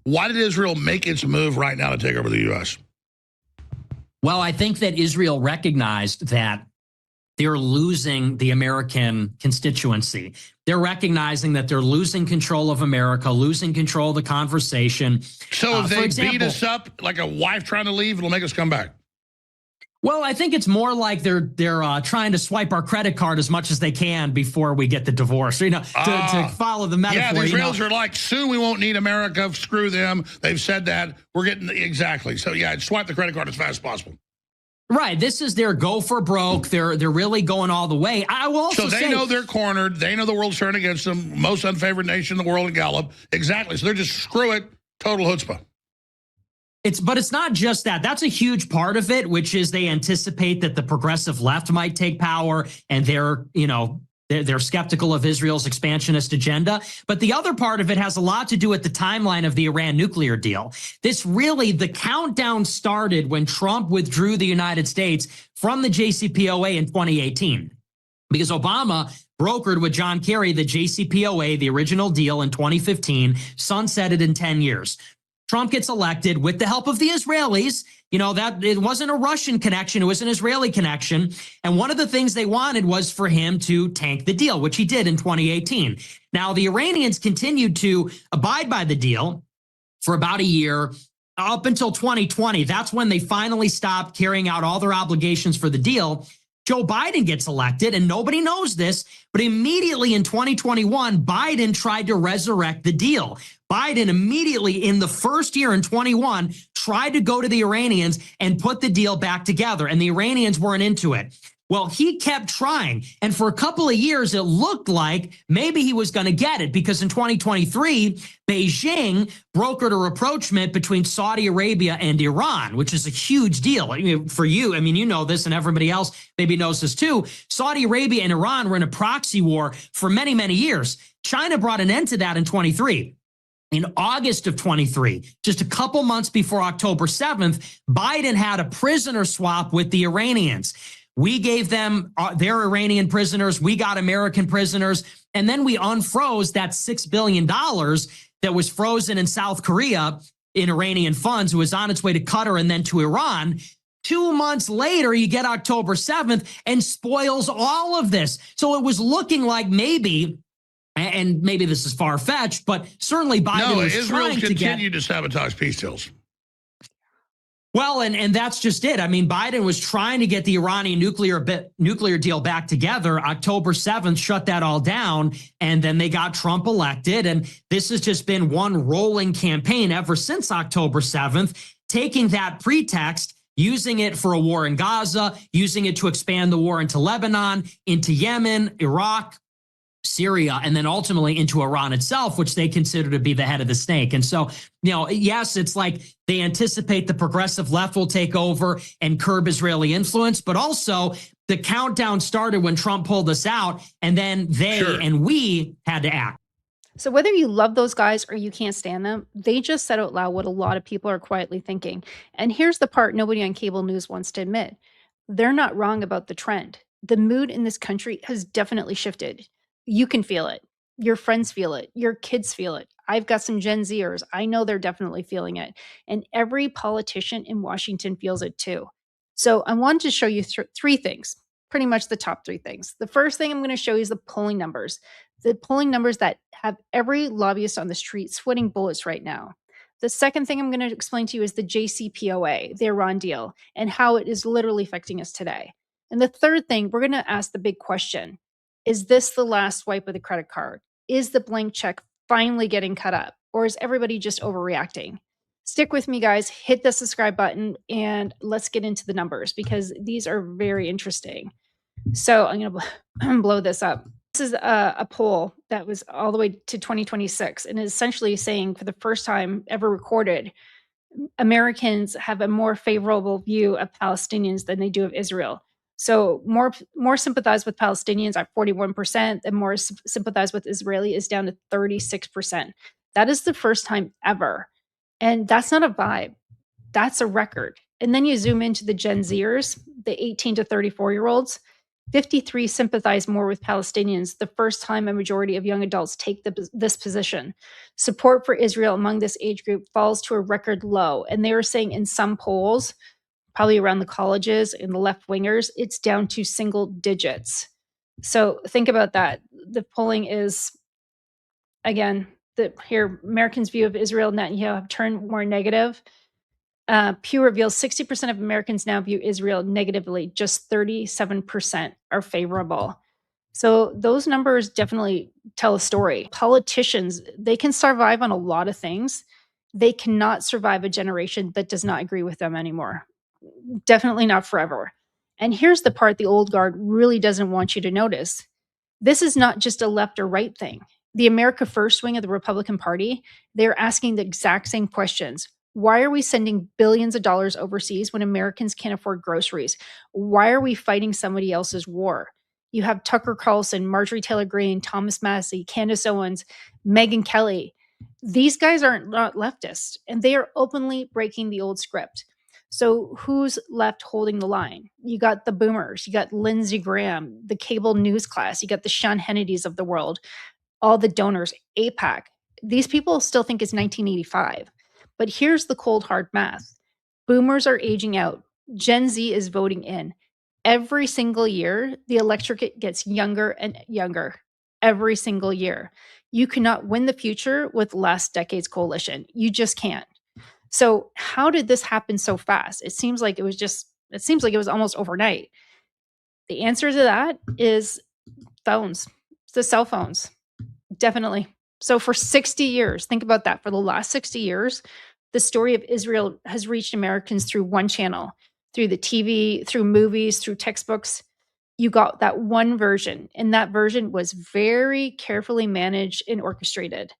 Why did Israel make its move right now to take over the U.S.? Well, I think that Israel recognized that they're losing the American constituency. They're recognizing that they're losing control of America, losing control of the conversation. So if they beat us up like a wife trying to leave, it'll make us come back. Well, I think it's more like they're trying to swipe our credit card as much as they can before we get the divorce. To follow the metaphor. Yeah, the Israelis are like, soon we won't need America. Screw them. They've said that. We're getting exactly. So yeah, swipe the credit card as fast as possible. Right. This is their go for broke. They're really going all the way. I will also say, know they're cornered. They know the world's turned against them. Most unfavored nation in the world in Gallup. Exactly. So they're just screw it. Total chutzpah. But it's not just that. That's a huge part of it, which is they anticipate that the progressive left might take power, and they're skeptical of Israel's expansionist agenda. But the other part of it has a lot to do with the timeline of the Iran nuclear deal. The countdown started when Trump withdrew the United States from the JCPOA in 2018, because Obama brokered with John Kerry the JCPOA, the original deal in 2015, sunsetted in 10 years. Trump gets elected with the help of the Israelis. That it wasn't a Russian connection. It was an Israeli connection. And one of the things they wanted was for him to tank the deal, which he did in 2018. Now, the Iranians continued to abide by the deal for about a year, up until 2020. That's when they finally stopped carrying out all their obligations for the deal. Joe Biden gets elected, and nobody knows this, but immediately in 2021, Biden tried to resurrect the deal. Biden immediately in the first year in 21 tried to go to the Iranians and put the deal back together, and the Iranians weren't into it. Well, he kept trying, and for a couple of years, it looked like maybe he was going to get it, because in 2023, Beijing brokered a rapprochement between Saudi Arabia and Iran, which is a huge deal. For you, you know this, and everybody else maybe knows this too. Saudi Arabia and Iran were in a proxy war for many, many years. China brought an end to that in 23. In August of 23, just a couple months before October 7th, Biden had a prisoner swap with the Iranians. We gave them their Iranian prisoners. We got American prisoners. And then we unfroze that $6 billion that was frozen in South Korea in Iranian funds. It was on its way to Qatar and then to Iran. 2 months later, you get October 7th and spoils all of this. So it was looking like maybe, and maybe this is far-fetched, but certainly Biden was trying to continued to sabotage peace deals. Well, and that's just it. Biden was trying to get the Iranian nuclear deal back together. October 7th shut that all down, and then they got Trump elected. And this has just been one rolling campaign ever since October 7th, taking that pretext, using it for a war in Gaza, using it to expand the war into Lebanon, into Yemen, Iraq, Syria, and then ultimately into Iran itself, which they consider to be the head of the snake. And so, yes, it's like they anticipate the progressive left will take over and curb Israeli influence, but also the countdown started when Trump pulled us out, and then they and we had to act. So whether you love those guys or you can't stand them, they just said out loud what a lot of people are quietly thinking. And here's the part nobody on cable news wants to admit. They're not wrong about the trend. The mood in this country has definitely shifted. You can feel it. Your friends feel it. Your kids feel it. I've got some Gen Zers. I know they're definitely feeling it. And every politician in Washington feels it too. So I wanted to show you three things, pretty much the top three things. The first thing I'm going to show you is the polling numbers that have every lobbyist on the street sweating bullets right now. The second thing I'm going to explain to you is the JCPOA, the Iran deal, and how it is literally affecting us today. And the third thing, we're going to ask the big question. Is this the last swipe of the credit card? Is the blank check finally getting cut up? Or is everybody just overreacting? Stick with me, guys. Hit the subscribe button and let's get into the numbers because these are very interesting. So I'm going to blow this up. This is a poll that was all the way to 2026 and is essentially saying for the first time ever recorded, Americans have a more favorable view of Palestinians than they do of Israel. So more sympathize with Palestinians at 41%, and more sympathize with Israeli is down to 36%. That is the first time ever. And that's not a vibe. That's a record. And then you zoom into the Gen Zers, the 18 to 34-year-olds. 53 sympathize more with Palestinians, the first time a majority of young adults take this position. Support for Israel among this age group falls to a record low. And they were saying in some polls, probably around the colleges and the left wingers, it's down to single digits. So think about that. The polling is, again, here, Americans' view of Israel, Netanyahu, have turned more negative. Pew reveals 60% of Americans now view Israel negatively. Just 37% are favorable. So those numbers definitely tell a story. Politicians, they can survive on a lot of things. They cannot survive a generation that does not agree with them anymore. Definitely not forever. And here's the part the old guard really doesn't want you to notice. This is not just a left or right thing. The America First wing of the Republican Party, they're asking the exact same questions. Why are we sending billions of dollars overseas when Americans can't afford groceries? Why are we fighting somebody else's war? You have Tucker Carlson, Marjorie Taylor Greene, Thomas Massie, Candace Owens, Megyn Kelly. These guys are not leftists, and they are openly breaking the old script. So who's left holding the line? You got the boomers, you got Lindsey Graham, the cable news class, you got the Sean Hannitys of the world, all the donors, AIPAC. These people still think it's 1985. But here's the cold hard math. Boomers are aging out. Gen Z is voting in. Every single year, the electorate gets younger and younger. Every single year. You cannot win the future with last decade's coalition. You just can't. So how did this happen so fast? It seems like it was almost overnight. The answer to that is phones, the cell phones. Definitely. So for 60 years, think about that. For the last 60 years, the story of Israel has reached Americans through one channel, through the TV, through movies, through textbooks. You got that one version, and that version was very carefully managed and orchestrated.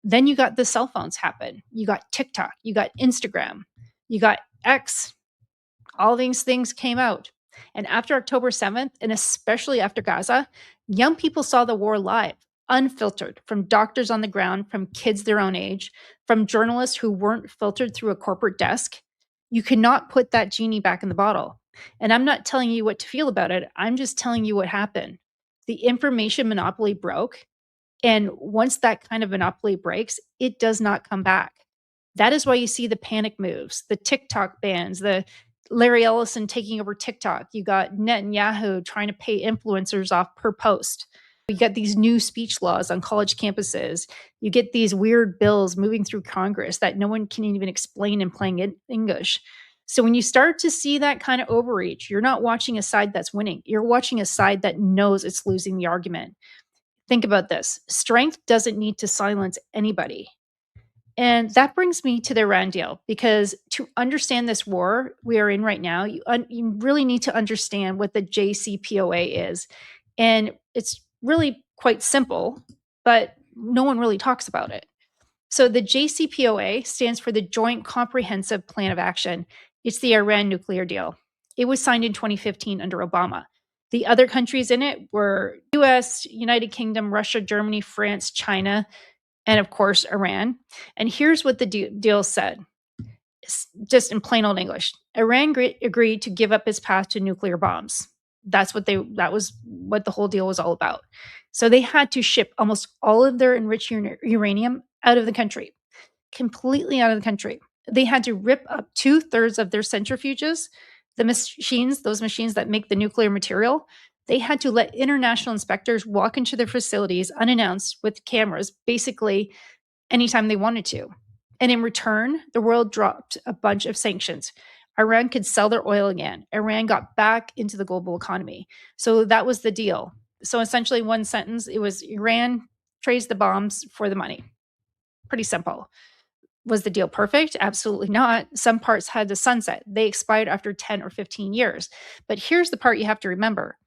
Then you got the cell phones happen. You got TikTok, you got Instagram, you got X. All these things came out. And after October 7th, and especially after Gaza, young people saw the war live, unfiltered, from doctors on the ground, from kids their own age, from journalists who weren't filtered through a corporate desk. You cannot put that genie back in the bottle. And I'm not telling you what to feel about it. I'm just telling you what happened. The information monopoly broke. And once that kind of monopoly breaks, it does not come back. That is why you see the panic moves, the TikTok bans, the Larry Ellison taking over TikTok. You got Netanyahu trying to pay influencers off per post. You get these new speech laws on college campuses. You get these weird bills moving through Congress that no one can even explain in plain English. So when you start to see that kind of overreach, you're not watching a side that's winning. You're watching a side that knows it's losing the argument. Think about this. Strength doesn't need to silence anybody. And that brings me to the Iran deal, because to understand this war we are in right now, you really need to understand what the JCPOA is. And it's really quite simple, but no one really talks about it. So the JCPOA stands for the Joint Comprehensive Plan of Action. It's the Iran nuclear deal. It was signed in 2015 under Obama. The other countries in it were US, United Kingdom, Russia, Germany, France, China, and of course, Iran. And here's what the deal said, just in plain old English. Iran agreed to give up its path to nuclear bombs. That was what the whole deal was all about. So they had to ship almost all of their enriched uranium out of the country, completely out of the country. They had to rip up 2/3 of their centrifuges, those machines that make the nuclear material. They had to let international inspectors walk into their facilities unannounced with cameras, basically anytime they wanted to. And in return, the world dropped a bunch of sanctions. Iran could sell their oil again. Iran got back into the global economy. So that was the deal. So essentially, one sentence, it was Iran trades the bombs for the money. Pretty simple. Was the deal perfect? Absolutely not. Some parts had to sunset. They expired after 10 or 15 years. But here's the part you have to remember.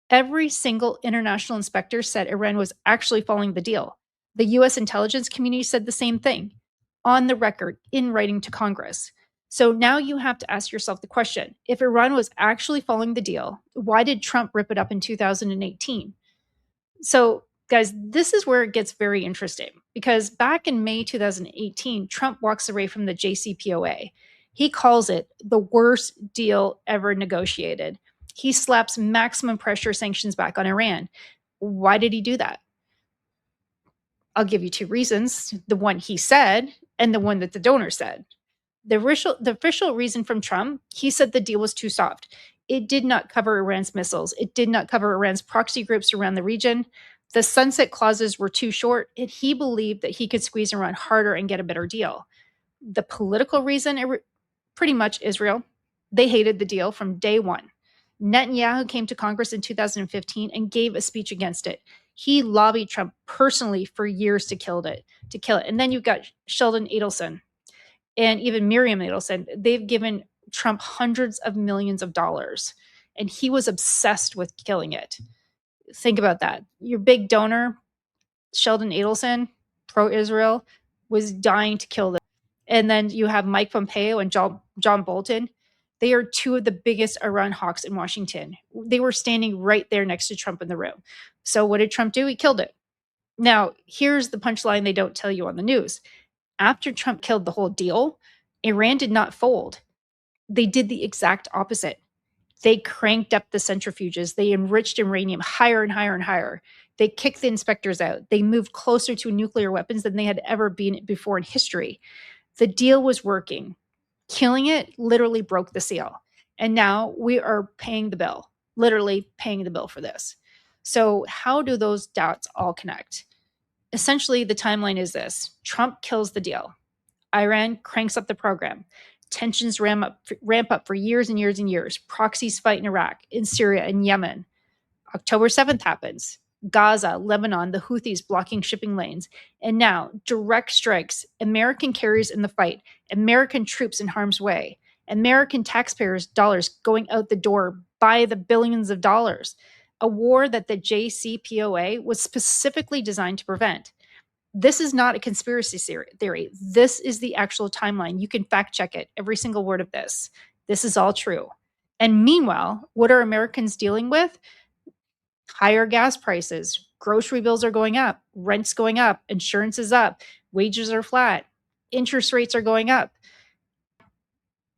Every single international inspector said Iran was actually following the deal. The US intelligence community said the same thing, on the record, in writing to Congress. So now you have to ask yourself the question, if Iran was actually following the deal, why did Trump rip it up in 2018? So guys, this is where it gets very interesting, because back in May 2018, Trump walks away from the JCPOA. He calls it the worst deal ever negotiated. He slaps maximum pressure sanctions back on Iran. Why did he do that? I'll give you two reasons. The one he said and the one that the donor said. The official reason from Trump, he said the deal was too soft. It did not cover Iran's missiles. It did not cover Iran's proxy groups around the region. The sunset clauses were too short, and he believed that he could squeeze Iran harder and get a better deal. The political reason, pretty much Israel. They hated the deal from day one. Netanyahu came to Congress in 2015 and gave a speech against it. He lobbied Trump personally for years to kill it. And then you've got Sheldon Adelson and even Miriam Adelson. They've given Trump hundreds of millions of dollars, and he was obsessed with killing it. Think about that. Your big donor, Sheldon Adelson, pro-Israel, was dying to kill this. And then you have Mike Pompeo and John Bolton. They are two of the biggest Iran hawks in Washington. They were standing right there next to Trump in the room. So what did Trump do? He killed it. Now, here's the punchline they don't tell you on the news. After Trump killed the whole deal, Iran did not fold. They did the exact opposite. They cranked up the centrifuges. They enriched uranium higher and higher and higher. They kicked the inspectors out. They moved closer to nuclear weapons than they had ever been before in history. The deal was working. Killing it literally broke the seal. And now we are paying the bill, literally paying the bill for this. So how do those dots all connect? Essentially, the timeline is this. Trump kills the deal. Iran cranks up the program. Tensions ramp up for years and years and years. Proxies fight in Iraq, in Syria, and Yemen. October 7th happens. Gaza, Lebanon, the Houthis blocking shipping lanes. And now, direct strikes, American carriers in the fight, American troops in harm's way, American taxpayers' dollars going out the door by the billions of dollars. A war that the JCPOA was specifically designed to prevent. This is not a conspiracy theory. This is the actual timeline. You can fact check it, every single word of this. This is all true. And meanwhile, what are Americans dealing with? Higher gas prices, grocery bills are going up, rent's going up, insurance is up, wages are flat, interest rates are going up.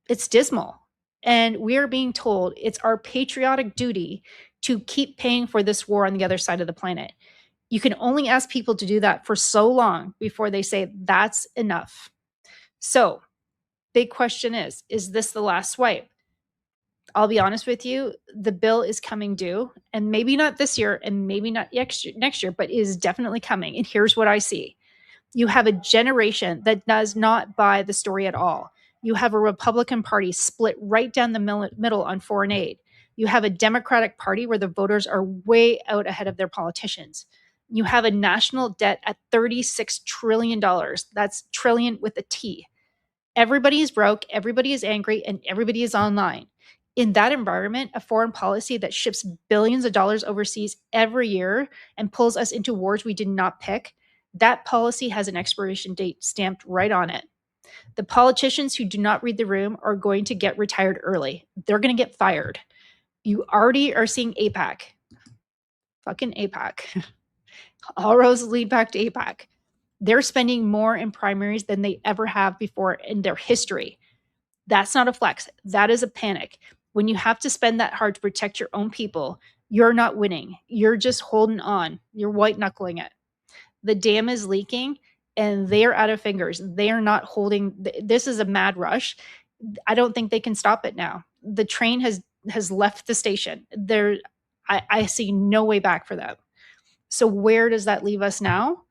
It's dismal. And we are being told it's our patriotic duty to keep paying for this war on the other side of the planet. You can only ask people to do that for so long before they say that's enough. So, big question is this the last swipe? I'll be honest with you, the bill is coming due, and maybe not this year and maybe not next year, but is definitely coming. And here's what I see. You have a generation that does not buy the story at all. You have a Republican Party split right down the middle on foreign aid. You have a Democratic Party where the voters are way out ahead of their politicians. You have a national debt at $36 trillion. That's trillion with a T. Everybody is broke, everybody is angry, and everybody is online. In that environment, a foreign policy that ships billions of dollars overseas every year and pulls us into wars we did not pick, that policy has an expiration date stamped right on it. The politicians who do not read the room are going to get retired early. They're going to get fired. You already are seeing AIPAC. Fucking AIPAC. All roads lead back to AIPAC. They're spending more in primaries than they ever have before in their history. That's not a flex. That is a panic. When you have to spend that hard to protect your own people, you're not winning. You're just holding on. You're white knuckling it. The dam is leaking and they're out of fingers. They are not holding. This is a mad rush. I don't think they can stop it now. The train has left the station. I see no way back for them. So where does that leave us now?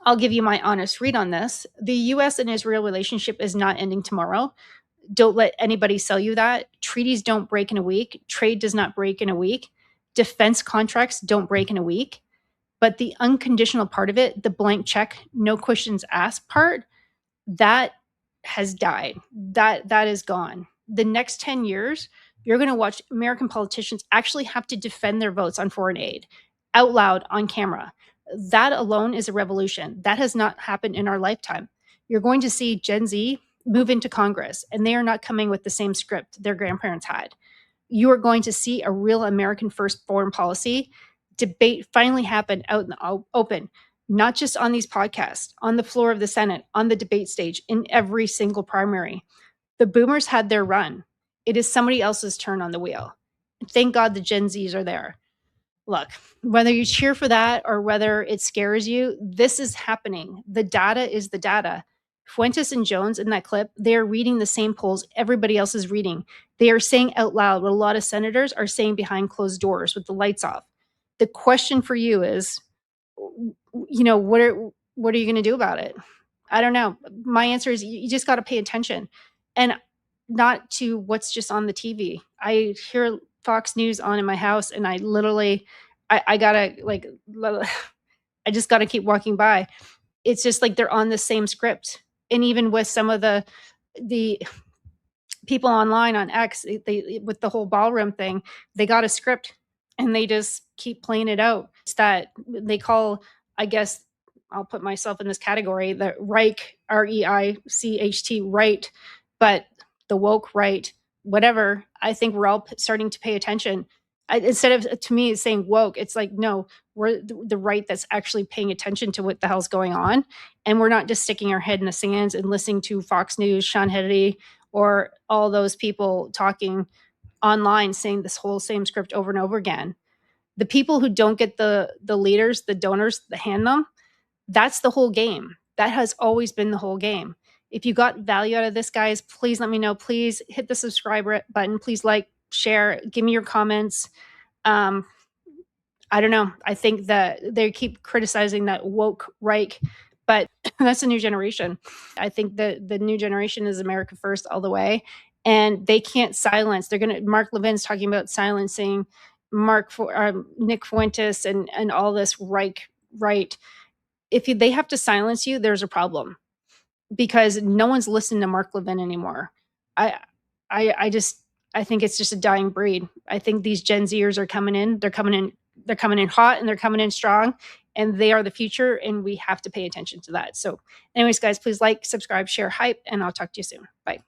I'll give you my honest read on this. The US and Israel relationship is not ending tomorrow. Don't let anybody sell you that. Treaties don't break in a week. Trade does not break in a week. Defense contracts don't break in a week. But the unconditional part of it, the blank check, no questions asked part, that has died. That is gone. The next 10 years, you're going to watch American politicians actually have to defend their votes on foreign aid out loud on camera. That alone is a revolution. That has not happened in our lifetime. You're going to see Gen Z move into Congress, and they are not coming with the same script their grandparents had. You are going to see a real American first foreign policy debate finally happen out in the open, not just on these podcasts, on the floor of the Senate, on the debate stage, in every single primary. The boomers had their run. It is somebody else's turn on the wheel. Thank God the Gen Zs are there. Look, whether you cheer for that or whether it scares you, this is happening. The data is the data. Fuentes and Jones in that clip, they are reading the same polls everybody else is reading. They are saying out loud what a lot of senators are saying behind closed doors with the lights off. The question for you is, you know, what are you going to do about it? I don't know. My answer is you just got to pay attention, and not to what's just on the TV. I hear Fox News on in my house, and I literally, I gotta like, I just gotta keep walking by. It's just like they're on the same script. And even with some of the people online on X, they with the whole ballroom thing, they got a script and they just keep playing it out. It's that they call, I guess, I'll put myself in this category, the Reich, R-E-I-C-H-T, right, but the woke right, whatever. I think we're all starting to pay attention. Instead of, to me, saying woke, it's like, no, we're the right that's actually paying attention to what the hell's going on. And we're not just sticking our head in the sands and listening to Fox News, Sean Hannity, or all those people talking online saying this whole same script over and over again. The people who don't get the leaders, the donors, the hand them, that's the whole game. That has always been the whole game. If you got value out of this, guys, please let me know. Please hit the subscribe button. Please like, share, give me your comments. I don't know. I think that they keep criticizing that woke Reich, but that's a new generation. I think that the new generation is America first all the way, and they can't silence. They're going to, Mark Levin's talking about silencing Nick Fuentes and all this Reich right. If they have to silence you, there's a problem, because no one's listening to Mark Levin anymore. I think it's just a dying breed. I think these Gen Zers are coming in. They're coming in hot, and they're coming in strong, and they are the future, and we have to pay attention to that. So anyways, guys, please like, subscribe, share, hype, and I'll talk to you soon. Bye.